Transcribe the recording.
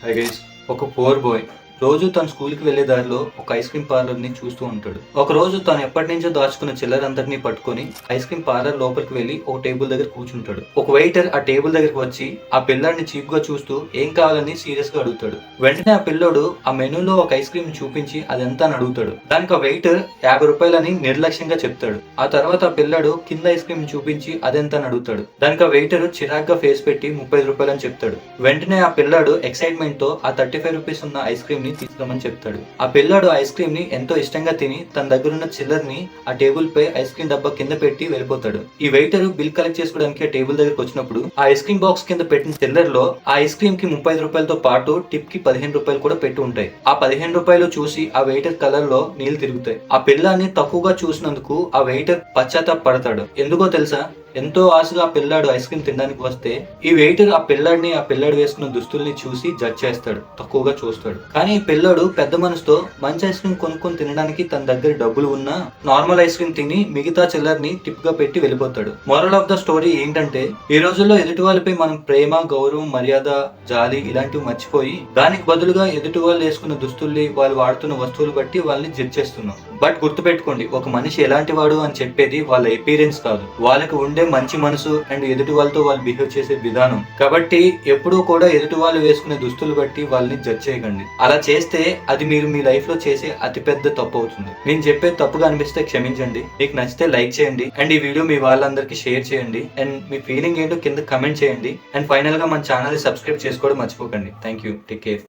Hi guys, ఒక poor bye రోజు తన స్కూల్కి వెళ్లే దారిలో ఒక ఐస్ క్రీమ్ పార్లర్ ని చూస్తూ ఉంటాడు. ఒక రోజు తను ఎప్పటి నుంచో దాచుకున్న చిల్లరందరినీ పట్టుకొని ఐస్ క్రీమ్ పార్లర్ లోపలికి వెళ్లి ఒక టేబుల్ దగ్గర కూర్చుంటాడు. ఒక వెయిటర్ ఆ టేబుల్ దగ్గరికి వచ్చి ఆ పిల్లాడిని చీప్ గా చూస్తూ ఏం కావాలని సీరియస్ గా అడుగుతాడు. వెంటనే ఆ పిల్లోడు ఆ మెనూలో ఒక ఐస్ క్రీమ్ చూపించి అదెంత అని అడుగుతాడు. దానికి ఆ వెయిటర్ 50 రూపాయలని నిర్లక్ష్యంగా చెప్తాడు. ఆ తర్వాత ఆ పిల్లాడు కింద ఐస్ క్రీమ్ చూపించి అదెంత అని అడుగుతాడు. దానికి ఆ వెయిటర్ చిరాగ్గా ఫేస్ పెట్టి 35 రూపాయలని చెప్తాడు. వెంటనే ఆ పిల్లాడు ఎక్సైట్మెంట్ తో ఆ 35 రూపీస్ ఉన్న ఐస్ క్రీమ్ ని తీసుకురమని చెప్తాడు. ఆ పిల్లాడు ఐస్ క్రీమ్ ని ఎంతో ఇష్టంగా తిని తన దగ్గర ఉన్న చిల్లర్ ని ఆ టేబుల్ పై ఐస్ క్రీమ్ డబ్బా కింద పెట్టి వెళ్ళిపోతాడు. ఈ వెయిటర్ బిల్ కలెక్ట్ చేసుకోవడానికి ఆ టేబుల్ దగ్గరకు వచ్చినప్పుడు ఆ ఐస్ క్రీమ్ బాక్స్ కింద పెట్టిన చిల్లర్ లో ఆ ఐస్ క్రీమ్ కి 35 రూపాయలతో పాటు టిప్ కి 15 రూపాయలు కూడా పెట్టి ఉంటాయి. ఆ 15 రూపాయలు చూసి ఆ వెయిటర్ కలర్ లో నీళ్లు తిరుగుతాయి. ఆ పిల్లాన్ని తక్కువగా చూసినందుకు ఆ వెయిటర్ పశ్చాత్తాప పడతాడు. ఎందుకో తెలుసా? ఎంతో ఆశగా ఆ పిల్లాడు ఐస్ క్రీమ్ తినడానికి వస్తే ఈ వెయిటర్ ఆ పిల్లాడు వేసుకున్న దుస్తుల్ని చూసి జడ్జ్ చేస్తాడు, తక్కువగా చూస్తాడు. కానీ ఈ పిల్లాడు పెద్ద మనసుతో మంచి ఐస్ క్రీమ్ కొనుక్కొని తినడానికి తన దగ్గర డబ్బులు ఉన్నా నార్మల్ ఐస్ క్రీమ్ తిని మిగతా చిల్లర్ని టిప్ గా పెట్టి వెళ్ళిపోతాడు. మోరల్ ఆఫ్ ద స్టోరీ ఏంటంటే, ఈ రోజుల్లో ఎదుటి వాళ్ళపై మనం ప్రేమ, గౌరవం, మర్యాద, జాలి ఇలాంటివి మర్చిపోయి దానికి బదులుగా ఎదుటి వాళ్ళు వేసుకున్న దుస్తుల్ని, వాళ్ళు వాడుతున్న వస్తువులు బట్టి వాళ్ళని జడ్జ్ చేస్తున్నాం. బట్ గుర్తుపెట్టుకోండి, ఒక మనిషి ఎలాంటి వాడు అని చెప్పేది వాళ్ళ అపీరెన్స్ కాదు, వాళ్ళకి ఉండే మంచి మనసు అండ్ ఎదుటి వాళ్ళతో వాళ్ళు బిహేవ్ చేసే విధానం. కాబట్టి ఎప్పుడూ కూడా ఎదుటి వాళ్ళు వేసుకునే దుస్తులు బట్టి వాళ్ళని జడ్జ్ చేయకండి. అలా చేస్తే అది మీరు మీ లైఫ్ లో చేసే అతిపెద్ద తప్పు అవుతుంది. నేను చెప్పేది తప్పుగా అనిపిస్తే క్షమించండి. మీకు నచ్చితే లైక్ చేయండి అండ్ ఈ వీడియో మీ వాళ్ళందరికీ షేర్ చేయండి అండ్ మీ ఫీలింగ్ ఏంటో కింద కమెంట్ చేయండి. అండ్ ఫైనల్ గా మన ఛానల్ ని సబ్స్క్రైబ్ చేసుకోవడం మర్చిపోకండి. Thank you. Take care.